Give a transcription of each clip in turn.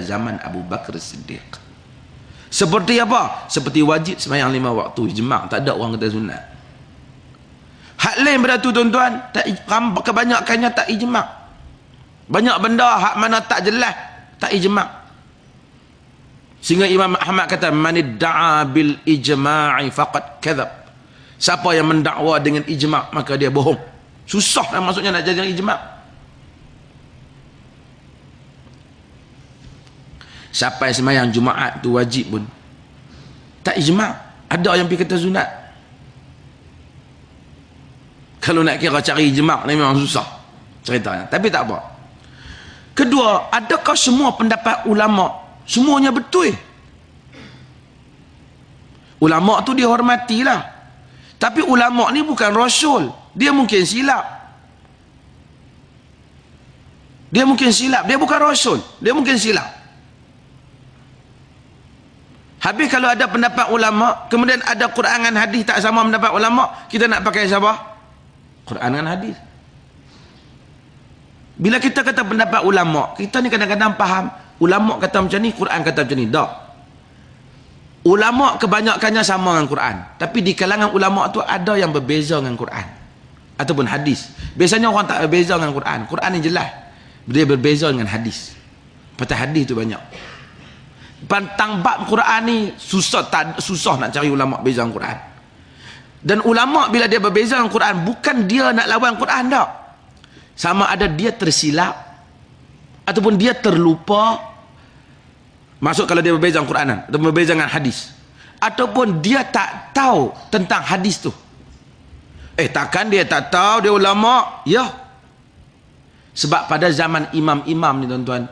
zaman Abu Bakar Siddiq. Seperti apa? Seperti wajib sembahyang 5 waktu ijma', tak ada orang kata sunat. Hak lain pada tu tuan-tuan, kebanyakannya tak ijma'. Banyak benda hak mana tak jelas, tak ijma'. Sehingga Imam Ahmad kata manidda'a bil ijma'i faqad kadzab. Siapa yang mendakwa dengan ijma' maka dia bohong. Susah lah maksudnya nak jadi ijma'. Sampai sembahyang Jumaat tu wajib pun tak ijma'. Ada yang pergi kata sunat. Kalau nak kira cari ijma' ni memang susah ceritanya. Tapi tak apa. Kedua, adakah semua pendapat ulama semuanya betul? Ulama tu dihormatilah. Tapi ulama ni bukan rasul. Dia mungkin silap. Dia mungkin silap. Dia bukan rasul. Dia mungkin silap. Habis kalau ada pendapat ulama, kemudian ada Quran dan hadis tak sama pendapat ulama, kita nak pakai siapa? Quran dan hadis. Bila kita kata pendapat ulama, kita ni kadang-kadang faham, ulama kata macam ni, Quran kata macam ni. Tak. Ulama kebanyakannya sama dengan Quran. Tapi di kalangan ulama tu ada yang berbeza dengan Quran. Ataupun hadis. Biasanya orang tak berbeza dengan Quran. Quran ni jelas. Dia berbeza dengan hadis. Patah hadis tu banyak. Tentang bab Quran ni susah nak cari ulama beza dengan Quran. Dan ulama bila dia berbeza dengan Quran, bukan dia nak lawan Quran tak. Sama ada dia tersilap ataupun dia terlupa. Masuk kalau dia berbeza dengan Quran atau berbeza dengan hadis, ataupun dia tak tahu tentang hadis tu. Takkan dia tak tahu, dia ulama? Ya. Sebab pada zaman imam-imam ni tuan-tuan,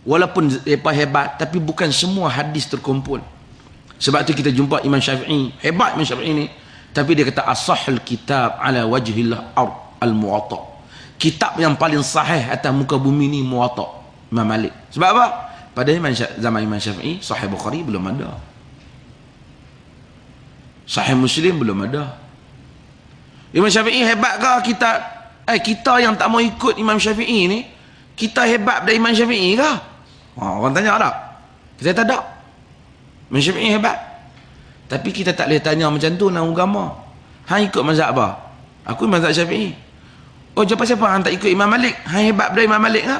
walaupun mereka hebat, tapi bukan semua hadis terkumpul. Sebab tu kita jumpa Imam Syafi'i, hebat Imam Syafi'i ni, tapi dia kata as-sahhul kitab ala wajhillah al-muwatta. Kitab yang paling sahih atas muka bumi ni muwatta, Imam Malik. Sebab apa? Pada zaman Imam Syafi'i, Sahih Bukhari belum ada. Sahih Muslim belum ada. Imam Syafi'i hebat ke kita yang tak mau ikut Imam Syafi'i ni, kita hebat dari Imam Syafi'i ke? Orang tanya tak? Kita tak ada. Imam Syafi'i hebat. Tapi kita tak boleh tanya macam tu dalam agama. Hang ikut mazhab apa? Aku mazhab Syafi'i. Oh, siapa hang tak ikut Imam Malik? Hang hebat dari Imam Malik ke?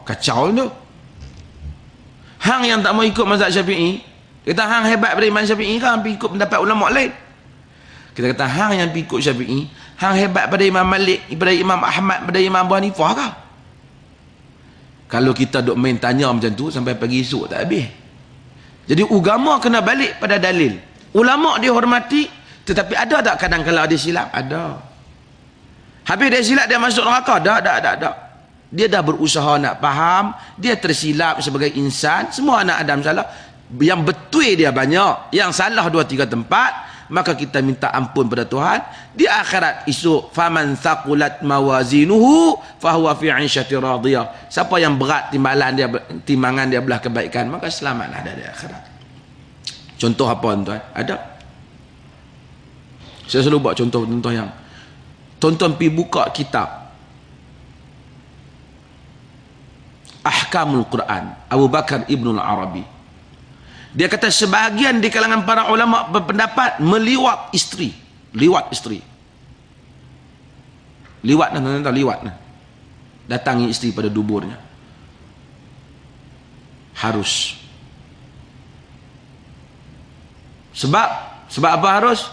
Kacau tu. Hang yang tak mau ikut mazhab Syafi'i, kata hang hebat dari Imam Syafi'i ke? Hang pergi ikut pendapat ulama lain. Kita kata hang yang pergi ikut Syafi'i, hang hebat pada Imam Malik, pada Imam Ahmad, pada Imam Abu Hanifah ke? Kalau kita duk main tanya macam tu sampai pagi esok tak habis. Jadi agama kena balik pada dalil. Ulama dihormati, tetapi ada tak kadang-kadang dia silap? Ada. Habis dia silap dia masuk neraka? Tak. Dia dah berusaha nak faham, dia tersilap sebagai insan, semua anak Adam salah. Yang betul dia banyak, yang salah 2-3 tempat, maka kita minta ampun pada Tuhan. Di akhirat esok, faman thaqulat mawazinuhu fahuwa fi 'ishatin radiyah. Siapa yang berat timbangan dia belah kebaikan, maka selamatlah dari akhirat. Contoh apa tuan? Ada. Saya selalu buat contoh-contoh yang tonton pergi buka kitab Ahkamul Quran Abu Bakar Ibn Al-Arabi. Dia kata sebahagian di kalangan para ulama berpendapat meliwat isteri. Liwat isteri. Liwat nah. Datangi isteri pada duburnya. Harus. Sebab apa harus?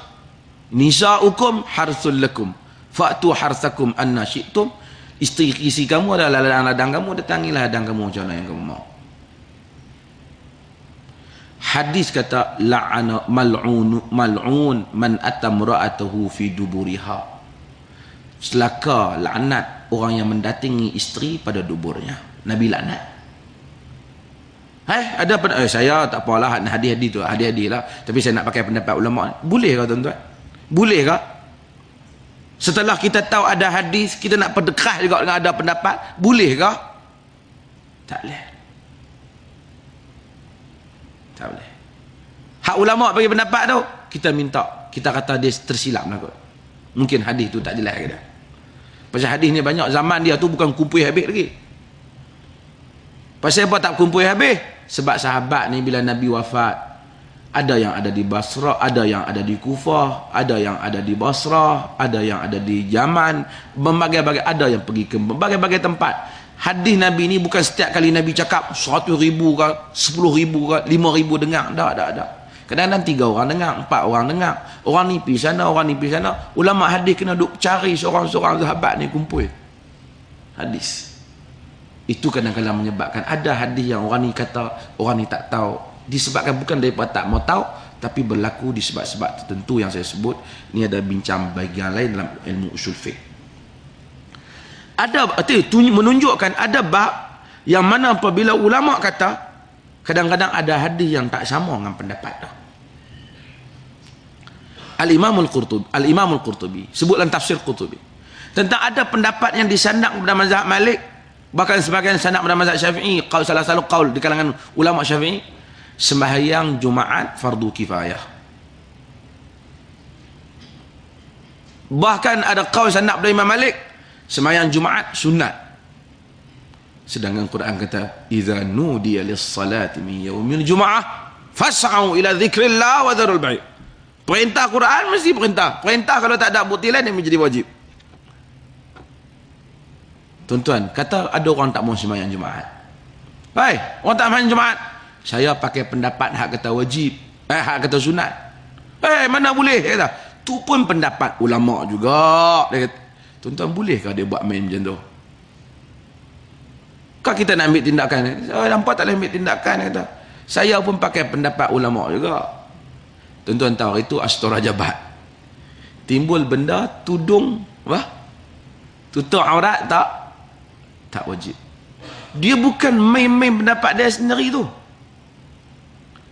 Nisa'ukum harsul lakum. Fa'tu harsakum anna syi'tum. Isteri kamu adalah ladang kamu, datangilah ladang kamu macam mana yang kamu mau. Hadis kata la'ana mal'un man atamra'atuhu fi duburiha. Celaka, laknat orang yang mendatangi isteri pada duburnya. Nabi laknat. Ada saya tak apalah hadis-hadis tu, hadis-hadis lah, tapi saya nak pakai pendapat ulama. Boleh ke tuan-tuan? Boleh ke? Setelah kita tahu ada hadis, kita nak perdekah juga dengan ada pendapat, boleh ke? Tak boleh. Tak boleh. Hak ulama bagi pendapat tu, kita minta, kita kata dia tersilap lah kot. Mungkin hadis tu tak jelas ke dah. Pasal hadis ni banyak, zaman dia tu bukan kumpul habis lagi. Pasal apa tak kumpul habis? Sebab sahabat ni bila Nabi wafat, ada yang ada di Basrah, ada yang ada di Kufah, ada yang ada di Basrah, ada yang ada di Yaman, berbagai-bagai, ada yang pergi ke berbagai-bagai tempat. Hadis Nabi ni bukan setiap kali Nabi cakap 100,000 ke, 10,000 ke, 5,000 dengar. Tak. Kadang-kadang 3 orang dengar, 4 orang dengar. Orang ni pergi sana, orang ni pergi sana. Ulama hadis kena duk cari seorang-seorang sahabat ni kumpul hadis. Itu kadang-kadang menyebabkan ada hadis yang orang ni kata, orang ni tak tahu. Disebabkan bukan daripada tak mau tahu, tapi berlaku di sebab-sebab tertentu yang saya sebut. Ini ada bincang bahagian lain dalam ilmu usul fiqh. Ada itu menunjukkan ada bab yang mana apabila ulama kata, kadang-kadang ada hadis yang tak sama dengan pendapat dah. Al-Imam Al-Qurtubi sebut dalam tafsir Qurtubi tentang ada pendapat yang disandak kepada mazhab Malik, bahkan sebagian sanad pada mazhab Syafi'i, salah satu qaul di kalangan ulama Syafi'i, sembahyang Jumaat fardu kifayah. Bahkan ada qaul sanad pada Imam Malik, sembahyang Jumaat sunat. Sedangkan Quran kata, "Idza nudiya lis-salati min yaumil jumu'ah fas'au ila dzikrillah wa dzarul bai'." Perintah Quran mesti perintah. Perintah kalau tak ada bukti lain dia menjadi wajib. Tuan-tuan, kata ada orang tak mau sembahyang Jumaat. Hai, orang tak sembahyang Jumaat. Saya pakai pendapat hak kata wajib, hak kata sunat. Mana boleh? Dia kata, tu pun pendapat ulama juga. Dia kata, tuan-tuan, bolehkah dia buat main macam tu? Kau kita nak ambil tindakan? Nampak tak boleh ambil tindakan? Dia kata, saya pun pakai pendapat ulama juga. Tuan-tuan tahu, itu Astorah Jabat. Timbul benda tudung, tutup aurat tak wajib. Dia bukan main-main pendapat dia sendiri tu.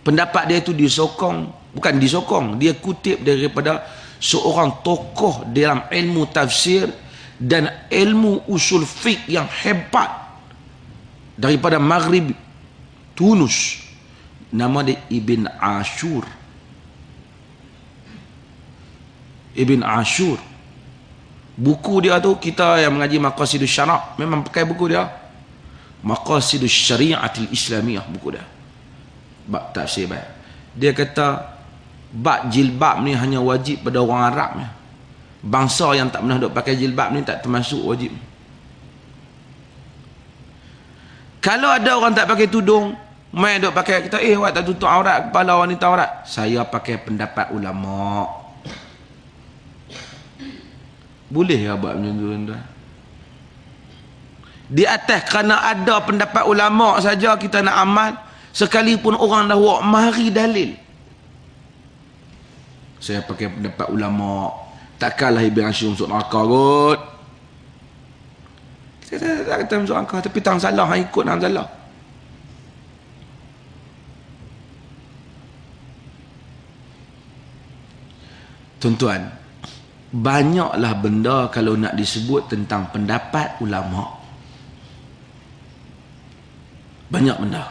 Pendapat dia itu disokong, bukan disokong, dia kutip daripada seorang tokoh dalam ilmu tafsir dan ilmu usul fiqh yang hebat daripada Maghrib Tunus. Nama dia Ibn Ashur. Ibn Ashur. Buku dia tu, kita yang mengaji Maqasidus Syara' memang pakai buku dia. Maqasidus Syari'atil Islamiyah, buku dia. Bab tafsir baik. Dia kata bab jilbab ni hanya wajib pada orang Arab ni. Bangsa yang tak pernah duk pakai jilbab ni tak termasuk wajib. Kalau ada orang tak pakai tudung, main duk pakai, kita awak tak tutup aurat kepala wanita aurat. Saya pakai pendapat ulama. Boleh ya buat macam tu, tuan-tuan? Di atas kerana ada pendapat ulama saja kita nak amal, sekalipun orang dah buat mari dalil. Saya pakai pendapat ulama, takkanlah Ibn Ashur masuk neraka kot. Kita tak kata masuk neraka, tapi tang salah, hang ikut tang salah. Tuan-tuan, banyaklah benda kalau nak disebut tentang pendapat ulama. Banyak benda.